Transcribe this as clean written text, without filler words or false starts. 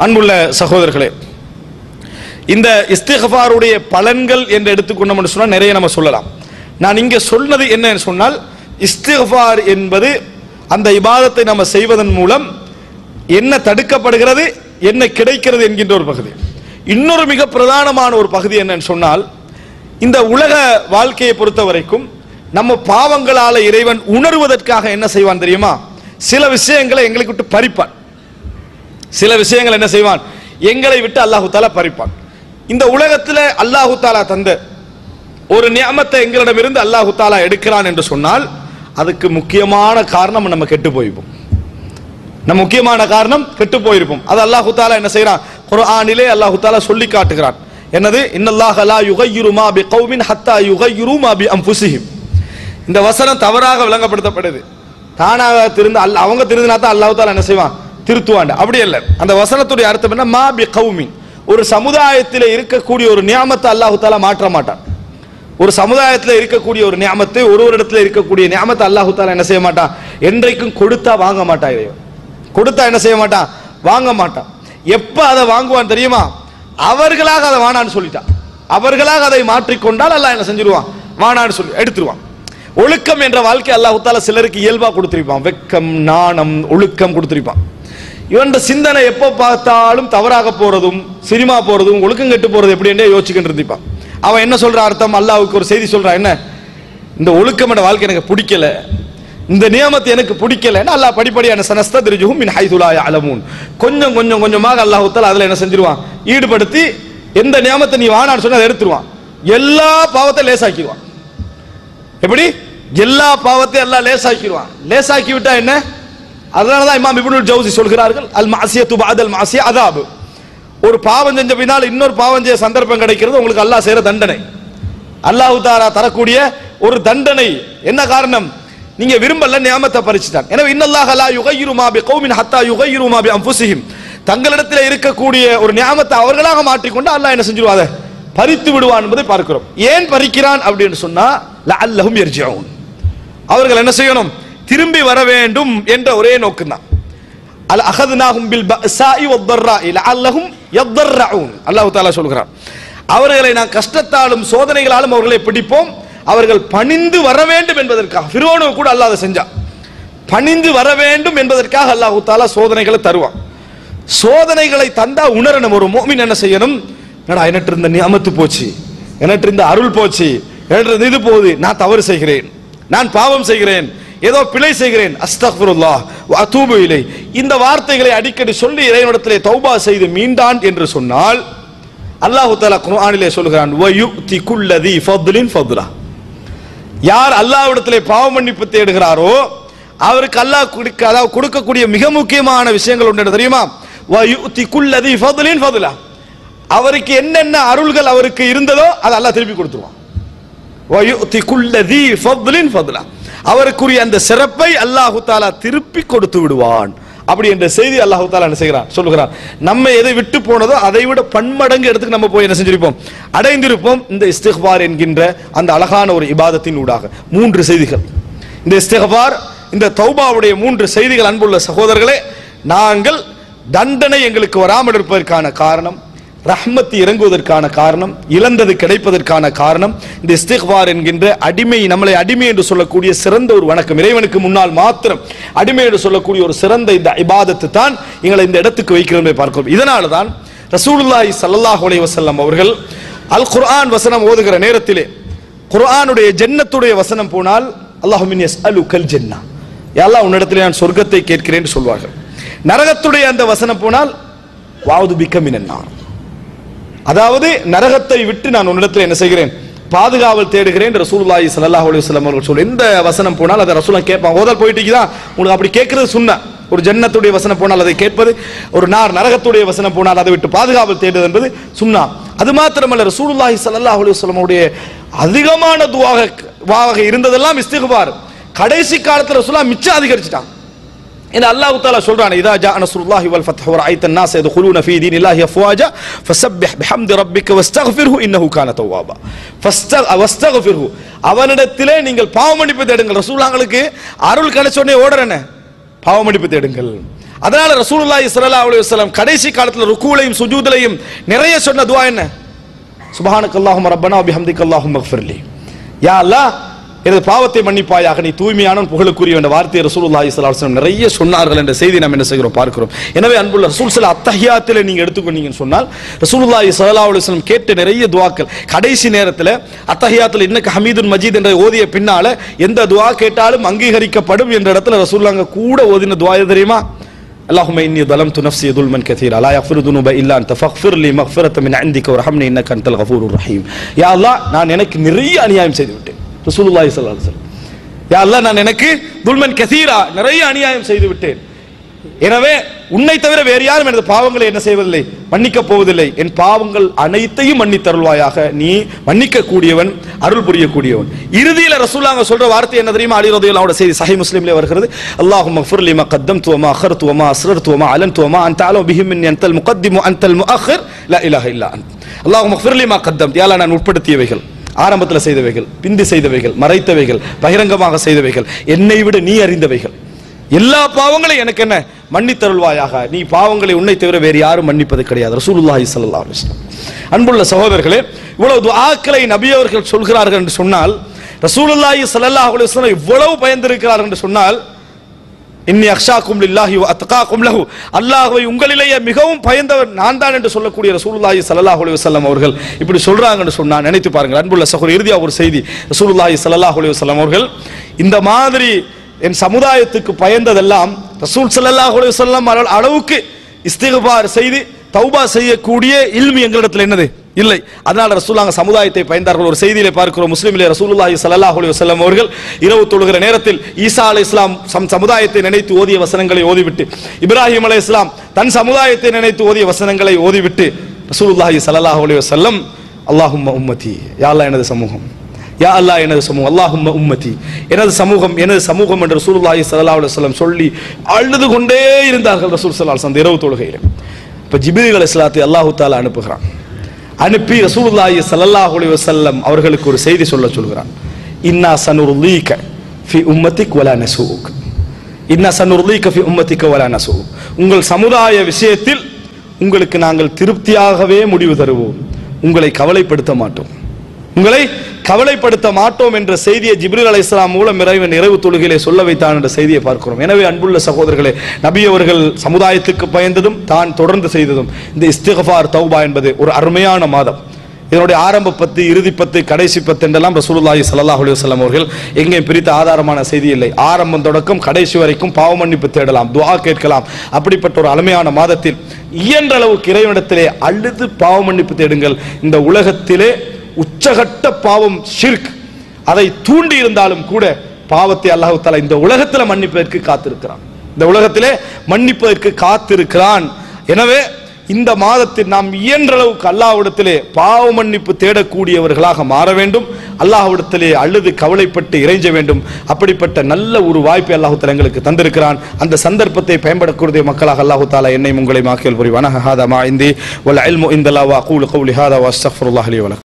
அன்புள்ள சகோதரர்களே, இந்த இஸ்திக்ஃபாருடைய பலன்கள் என்று எடுத்துக்கொண்டோம்னு சொன்னால் நிறைய நம்ம சொல்லலாம். நான் இங்கே சொன்னது என்னன்னு சொன்னால், இஸ்திக்ஃபார் என்பது அந்த இபாதத்தை நம்ம செய்வதன் மூலம் என்ன தடுக்கப்படுகிறது, என்ன கிடைக்கிறது என்கின்ற ஒரு பகுதி. இன்னொரு மிக பிரதானமான ஒரு பகுதி என்னன்னு சொன்னால், இந்த உலக வாழ்க்கையை பொறுத்த வரைக்கும் நம்ம பாவங்களால இறைவன் உணர்வதற்காக என்ன செய்வான் தெரியுமா? சில விஷயங்களை எங்களை விட்டு பறிப்பான். சில விஷயங்கள் என்ன செய்வான்? எங்களை விட்டு அல்லாஹு தாலா பறிப்பான். இந்த உலகத்தில் அல்லாஹு தாலா தந்த ஒரு நியமத்தை எங்களிடமிருந்து அல்லாஹு தாலா எடுக்கிறான் என்று சொன்னால் அதுக்கு முக்கியமான காரணம் நம்ம கெட்டு போயிருப்போம். நம்ம முக்கியமான காரணம் கெட்டு போயிருப்போம். அது அல்லாஹு தாலா என்ன செய்யறான்? குர்ஆனிலே அல்லாஹு தாலா சொல்லி காட்டுகிறான். என்னது? இன்னல்லாஹ லா யுகையிரு மா பிகௌமின் ஹத்தா யுகையிரு மா பிஅன்ஃபுஸிஹிம். இந்த வசனம் தவறாக விளங்கப்படுத்தப்படுது. தானாக திருந்து அவங்க திருந்தினா தான் அல்லாஹு தாலா என்ன செய்வான்? திருத்துவான். அப்படி அல்ல. அந்த வசனத்துடைய அர்த்தம் என்ன? மா பிகௌமின், ஒரு சமுதாயத்தில் இருக்கக்கூடிய ஒரு நியமத்தை அல்லாஹு தாலா மாற்ற மாட்டான். ஒரு சமுதாயத்தில் இருக்கக்கூடிய ஒரு நியமத்தை, ஒருவரிடத்தில் இருக்கக்கூடிய நியமத்தை அல்லாஹு தாலா என்ன செய்ய மாட்டான்? என்றைக்கும் கொடுத்தா வாங்க மாட்டான். கொடுத்தா என்ன செய்ய மாட்டான்? வாங்க மாட்டான். எப்ப அதை வாங்குவான் தெரியுமா? அவர்களாக அதை வானான்னு சொல்லிட்டான். அவர்களாக அதை மாற்றிக்கொண்டால் அல்லாஹ் என்ன செஞ்சிருவான்? வானான்னு சொல்லி எடுத்துருவான். ஒழுக்கம் என்ற வாழ்க்கை அல்லாஹு தாலா சிலருக்கு இயல்பா கொடுத்திருப்பான். வெக்கம், நாணம், ஒழுக்கம் கொடுத்திருப்பான். இவன் சிந்தனை எப்போ பார்த்தாலும் தவறாக போறதும், சினிமா போறதும், ஒழுக்கம் கெட்டு போறது எப்படி என்றே யோசிச்சுக்கிட்டு இருந்திருப்பான். அவன் என்ன சொல்ற அர்த்தம்? அல்லாஹ்வுக்கு ஒரு செய்தி சொல்றான். என்ன? இந்த ஒழுக்கம் என்ற வாழ்க்கை எனக்கு பிடிக்கல, இந்த நியமத்தை எனக்கு பிடிக்கல. அல்லாஹ் படிப்படியான சனஸ்தத்ரிஜுஹும் மின் ஹைது லா யஅலமூன், கொஞ்சம் கொஞ்சம் கொஞ்சமாக அல்லாஹ் தஆலா அதுல என்ன செஞ்சிருவான்? ஈடுபடுத்தி எந்த நியமத்தை நீ வானான்னு சொன்னா அதை எடுத்துருவான். எல்லா பாவத்தை லேசாக்கிடுவான். எப்படி? எல்லா பாவத்தை எல்லாம் லேசாக்கிடுவான். லேசாக்கி விட்டா என்ன? அதனாலதான் இமாம் இப்னு ஜௌசி சொல்கிறார்கள், அல் மஅசியத்து பஅதல் மஅசிய அஸாப். ஒரு பாவம் செஞ்ச பின்னால் இன்னொரு பாவம் செய்ய சந்தர்ப்பம் கிடைக்கிறது உங்களுக்கு அல்லாஹ் செய்யற தண்டனை. அல்லாஹ் தஆலா தரக்கூடிய ஒரு தண்டனை. என்ன காரணம்? நீங்க விரும்பல நியமத்தை பறிச்சிட்டான். எனவே இன்னல்லாஹ லா யுகையிரு மா பிகௌமின் ஹத்தா யுகையிரு மா பிஅன்ஃபுஸிஹிம். தங்களிடத்தில் இருக்கக்கூடிய ஒரு நியமத்தை அவர்களாக மாற்றிக்கொண்டு அல்லாஹ் என்ன செஞ்சிருவான்? அதை பறித்து விடுவான் என்பதை பார்க்கிறோம். ஏன் பறிக்கிறான் அப்படின்னு சொன்னா, லஅல்லஹும் யர்ஜிஊன், அவர்கள் என்ன செய்யணும்? திரும்பி வர வேண்டும் என்ற ஒரே நோக்கம் தான். அல் அகத்னாஹும் பில் பஅஸாஇ வத்தர்ராஇ லஅல்லஹும் யத்தர்ரஊன். அல்லாஹ் தஆலா சொல்கிறான், அவர்களை நான் கஷ்டத்தாலும் சோதனைகளாலும் அவர்களை பிடிப்போம், அவர்கள் பணிந்து வர வேண்டும் என்பதற்காக. ஃபிரௌனுக்கு கூட அல்லாஹ் அதை செஞ்சான். பணிந்து வர வேண்டும் என்பதற்காக அல்லாஹ் தஆலா சோதனைகளை தருவான். சோதனைகளை தந்தா உணரணும். ஒரு முஃமின் என்ன செய்யணும்? என்னடா எனக்கு இருந்த நியமத்து போச்சு, எனக்கு இருந்த அருள் போச்சு, எனக்கு இது போகுது, நான் தவறு செய்கிறேன், நான் பாவம் செய்கிறேன், ஏதோ பிழை செய்கிறேன், அஸ்தக்ஃபிருல்லாஹ் வ அதூபு இலை, இந்த வார்த்தைகளை அடிக்கடி சொல்லி இறைவனிடத்திலே தௌபா செய்து மீண்டான் என்று சொன்னால் அல்லாஹ் தஆலா குர்ஆனிலே சொல்கிறான், வ யுதி குல்லதி ஃபத்லின் ஃபத்லா. யார் அல்லாஹ்விடத்திலே பாவ மன்னிப்பு தேடுகிறாரோ அவருக்கு அல்லாஹ் கொடுக்கக்கூடிய மிக முக்கியமான விஷயங்கள் ஒன்று தெரியுமா? வ யுதி குல்லதி ஃபத்லின் ஃபத்லா. அவருக்கு என்னென்ன அருள்கள் அவருக்கு இருந்ததோ அதை அல்லாஹ் திருப்பி கொடுத்துருவான். வ யுதி குல்லதி ஃபத்லின் ஃபத்லா. அவருக்குரிய அந்த சிறப்பை அல்லாஹு தாலா திருப்பி கொடுத்து விடுவான். அப்படி என்ற செய்தி அல்லாஹு தாலா என்ன செய்கிறான்? சொல்லுகிறான். நம்ம எதை விட்டு போனதோ அதை விட பன்மடங்கு இடத்துக்கு நம்ம போய் என்ன செஞ்சிருப்போம்? அடைந்திருப்போம். இந்த இஸ்திக்ஃபார் என்கின்ற அந்த அழகான ஒரு இபாதத்தின் ஊடாக 3 செய்திகள். இந்த இஸ்திக்ஃபார், இந்த தௌபாவுடைய 3 செய்திகள். அன்புள்ள சகோதரர்களே, நாங்கள் தண்டனை எங்களுக்கு வராமல் இருப்பதற்கான காரணம், ரஹ்மத் இறங்குவதற்கான காரணம், இழந்தது கிடைப்பதற்கான காரணம் இந்த இஸ்திக்ஃபார் என்கின்ற அடிமை, நம்மளை அடிமை என்று சொல்லக்கூடிய சிறந்த ஒரு வணக்கம், இறைவனுக்கு முன்னால் மாத்திரம் அடிமை என்று சொல்லக்கூடிய ஒரு சிறந்த இந்த இபாதத்து தான் எங்களை இந்த இடத்துக்கு வைக்கிறோம் பார்க்கிறோம். இதனால தான் ரசூலுல்லாஹி ஸல்லல்லாஹு அலைஹி வஸல்லம் அவர்கள் அல் குர்ஆன் வசனம் ஓதுகிற நேரத்திலே குர்ஆனுடைய ஜன்னத்துடைய வசனம் போனால் அல்லாஹும்ம யஸ்அலுகல் ஜன்னah, யா அல்லாஹ் உன்னிடத்திலே நான் சொர்க்கத்தை கேட்கிறேன் என்று சொல்வார்கள். நரகத்துடைய அந்த வசனம் போனால் வஅஊது பிக மினன் நார், அதாவது நரகத்தை விட்டு நான் உன்னிடத்தில் என்ன செய்கிறேன்? பாதுகாவல் தேடுகிறேன் ரசூலுல்லாஹி ஸல்லல்லாஹு அலைஹி வஸல்லம் அவர்கள் சொல்ல. எந்த வசனம் போனால் அதை ரசூலுல்லாஹ் கேட்பாங்க. ஓதல் போயிட்டீங்களா? உங்களுக்கு அப்படி கேட்கறது சுன்னா. ஒரு ஜன்னத்துடைய வசனம் போனால் அதை கேட்பது, ஒரு நரகத்துடைய வசனம் போனால் அதை விட்டு பாதுகாவல் தேடுவது என்பது சுன்னா. அது மாத்திரமல்ல, ரசூலுல்லாஹி ஸல்லல்லாஹு அலைஹி வஸல்லம் உடைய அதிகமான துஆவாக இருந்ததெல்லாம் இஸ்திக்ஃபார். கடைசி காலத்தில் ரசூலுல்லாஹ் மிச்சம் அதிகரிச்சிட்டாங்க. إن الله تعالى سلطان إذا جاء نصر الله والفتح ورأيت الناس يدخلون في دين الله أفواجا فسبح بحمد ربك واستغفره إنه كان توابا واستغفره அவனிடத்திலே நீங்கள் பாவ மன்னிப்பு தேடுங்கள். ரசூலுல்லாஹ்களுக்கு அருள் கிடைச்ச உடனே ஓடுறேனே பாவ மன்னிப்பு தேடுங்கள். அதனால ரசூலுல்லாஹி ஸல்லல்லாஹு அலைஹி வஸல்லம் கடைசி காலத்துல ருக்கூலையும் சுஜூதுலையும் நிறைய சொன்ன துஆ என்ன? சுப்ஹானக்கல்லாஹும்ம ரப்பனா வ பிஹம்திக அல்லாஹும்ம இக்ஃபிர்லி. யா அல்லாஹ், எனது பாவத்தை மன்னிப்பாயாக, நீ தூய்மையானவன், புகழுக்குரிய என்ற வார்த்தையை ரசூலுல்லாஹி ஸல்லல்லாஹு அலைஹி வஸல்லம் நிறைய சொன்னார்கள் என்ற செய்தி நாம் என்ன செய்கிறோம் பார்க்கிறோம். எனவே அன்புள்ள ரசூல் ஸல்லல்லாஹு அத்தஹியாத்திலே நீங்க எடுத்துக்கொண்டீங்கன்னு சொன்னால் ரசூலுல்லாஹி ஸல்லல்லாஹு அலைஹி வஸல்லம் கேட்ட நிறைய துஆக்கள் கடைசி நேரத்தில் அத்தஹியாத்தில் இன்னக ஹமீதுன் மஜீத் என்ற ஓதிய பின்னால எந்த துஆ கேட்டாலும் அங்கீகரிக்கப்படும் என்ற இடத்துல ரசூலுல்லாஹ் கூட ஓதின துஆ தெரியுமா? اللهم إني ظلمت نفسي ظلما كثيرا لا يغفر الذنوب إلا أنت فاغفر لي مغفرة من عندك وارحمني إنك أنت الغفور الرحيم. யா அல்லாஹ், நான் எனக்கு நிறைய அநியாயம் செய்து விட்டேன். ரசூலுல்லாஹி ஸல்லல்லாஹு அலைஹி வஸல்லம், யா அல்லாஹ், நான் எனக்கு துல்மன் கஸீரா, நிறைய அநியாயம் செய்து விட்டேன். எனவே உன்னை தவிர வேறு யாரும் எனது பாவங்களை என்ன செய்வதில்லை, மன்னிக்க போவதில்லை. என் பாவங்கள் அனைத்தையும் மன்னித்தருள்வாயாக, நீ மன்னிக்க கூடியவன், அருள் புரியக்கூடியவன். இறுதியில ரசூலுல்லாஹ் சொல்ற வார்த்தை என்ன தெரியுமா? அலி ரலியல்லாஹு அன்ஹு செய்தி சஹீஹ் முஸ்லிம்ல வருகிறது. அல்லாஹும்ம இக்ஃபிர் லி மா கத்தம்து வ மா அഖர்து வ மா அஸ்ரர்து வ மா அலன்து வ மா அன்த அலமு பிஹி மின்னி அன்தல் முகத்திம் வ அன்தல் முஅخر லா இலாஹ இல்லா அன்த். அல்லாஹும்ம இக்ஃபிர் லி மா கத்தம்து, யா அல்லாஹ், நான் உட்படுத்தியவைகள், ஆரம்பத்தில் செய்தவைகள், பிந்தி செய்தவைகள், மறைத்தவைகள், பகிரங்கமாக செய்தவைகள், என்னை விட நீ அறிந்தவைகள், எல்லா பாவங்களையும் எனக்கு என்ன மன்னித்தருள்வாயாக. நீ பாவங்களை உன்னை தவிர வேறு யாரும் மன்னிப்பது கிடையாது. ரசூலுல்லாஹி ஸல்லல்லாஹு அலைஹி வஸல்லம். அன்புள்ள சகோதரர்களே, இவ்வளவு துஆக்களை நபி அவர்கள் சொல்கிறார்கள் என்று சொன்னால், ரசூலுல்லாஹி ஸல்லல்லாஹு அலைஹி வஸல்லம் இவ்வளவு பயந்திருக்கிறார்கள் என்று சொன்னால், இன்னி அக்ஷாக்கும் லில்லாஹி வ அத்காக்கும் லஹு, அல்லாஹ்வை உங்களிலேயே மிகவும் பயந்தவர் நான் தான் என்று சொல்லக்கூடிய ரசூலுல்லாஹி ஸல்லல்லாஹு அலைஹி வஸல்லம் அவர்கள் இப்படி சொல்றாங்க என்று சொன்னா நினைத்து பாருங்கள். அன்புள்ள சகோதரர், இறுதியாக ஒரு செய்தி. ரசூலுல்லாஹி ஸல்லல்லாஹு அலைஹி வஸல்லம் அவர்கள் இந்த மாதிரி என் சமுதாயத்துக்கு பயந்ததெல்லாம் ரசூல் ஸல்லல்லாஹு அலைஹி வஸல்லம் அளவுக்கு இஸ்திக்பார் செய்து தௌபா செய்யக்கூடிய இல்மு எங்களிடத்தில் என்னது இல்லை. அதனால ரசூலுல்லாஹ் சமுதாயத்தை பயந்தார்கள். ஒரு செய்தியிலே பார்க்கிறோம், முஸ்லிமிலே ரசூலுல்லாஹி ஸல்லல்லாஹு அலைஹி வஸல்லம் அவர்கள் இரவு தொழுகிற நேரத்தில் ஈசா அலைஹிஸ்ஸலாம் சமுதாயத்தை நினைத்து ஓதிய வசனங்களை ஓதிவிட்டு, இப்ராஹிம் அலைஹிஸ்ஸலாம் தன் சமுதாயத்தை நினைத்து ஓதிய வசனங்களை ஓதிவிட்டு ரசூலுல்லாஹி ஸல்லல்லாஹு அலைஹி வஸல்லம் அல்லாஹும்ம உம்மதி, யா அல்லாஹ் எனது சமூகம், யா அல்லாஹ் எனது சமூகம், அல்லாஹும்ம உம்மதி, எனது சமூகம், எனது சமூகம் என்று ரசூலுல்லாஹி ஸல்லல்லாஹு அலைஹி வஸல்லம் சொல்லி அழுது கொண்டே இருந்தார்கள் ரசூல் ஸல்லல்லாஹு அலைஹி வஸல்லம் இரவு தொழுகையில். இப்ப ஜிப்ரீல் அலைஹிஸ்ஸலாத்தை அல்லாஹ் தஆலா அனுப்புகிறான். அனுப்பி ரசூலுல்லாஹி ஸல்லல்லாஹு அலைஹி வஸல்லம் அவர்களுக்கு ஒரு செய்தி சொல்கிறான். இன்னா சனுர்லீக ஃபி உம்மத்திக் வலா நஸூக், இன்னா சனுர்லீக ஃபி உம்மத்திக வலா நஸூக், உங்கள் சமுதாய விஷயத்தில் உங்களுக்கு நாங்கள் திருப்தியாகவே முடிவு தருவோம், உங்களை கவலைப்படுத்த மாட்டோம், உங்களை கவலைப்படுத்த மாட்டோம் என்ற செய்தியை ஜிப்ரீல் அலைஹிஸ்ஸலாம் மூலம் இறைவன் இரவு தொழுகையிலே சொல்ல வைத்தான் என்ற செய்தியை பார்க்கிறோம். எனவே அன்புள்ள சகோதரர்களே, நபி அவர்கள் சமுதாயத்துக்கு பயந்ததும் தான் தொடர்ந்து செய்ததும் இந்த இஸ்திக்ஃபார் தௌபா என்பது ஒரு அருமையான மாதம். இதனுடைய ஆரம்ப பத்து, இறுதி பத்து, கடைசி பத்து என்றெல்லாம் ரசூலுல்லாஹி ஸல்லல்லாஹு அலைஹி வஸல்லம் அவர்கள் எங்கேயும் பிரித்த ஆதாரமான செய்தி இல்லை. ஆரம்பம் தொடக்கம் கடைசி வரைக்கும் பாவ மன்னிப்பு தேடலாம், துஆ கேட்கலாம். அப்படிப்பட்ட ஒரு அருமையான மாதத்தில் இயன்ற அளவுக்கு இறைவனிடத்திலே அழுது பாவ மன்னிப்பு தேடுங்கள். இந்த உலகத்திலே உச்சகட்ட பாவம் ஷிர்க், அதை தூண்டி இருந்தாலும் கூட பாவத்தை அல்லாஹ் தஆலா இந்த உலகத்தில் மன்னிப்பதற்கு காத்திருக்கிறான், இந்த உலகத்திலே மன்னிப்பதற்கு காத்திருக்கிறான். எனவே இந்த மாதத்தில் நாம் இயன்ற அளவுக்கு அல்லாஹ்விடத்திலே பாவ மன்னிப்பு தேடக்கூடியவர்களாக மாற வேண்டும். அல்லாஹ்விடத்திலே அழுது கவலைப்பட்டு இறைஞ்ச வேண்டும். அப்படிப்பட்ட நல்ல ஒரு வாய்ப்பை அல்லாஹ் தஆலா எங்களுக்கு தந்திருக்கிறான். அந்த சந்தர்ப்பத்தை பயன்படக்கூடிய மக்களாக அல்லாஹ் தஆலா என்னை உங்களை மாக்கியல் புரிவானாக. ஹாதா மா இந்தி வல் இல்மு இந்தல்லாஹ் வ அகூலு கௌலி ஹாதா வ அஸ்தக்ஃபிருல்லாஹ் லி வ லக்கும்.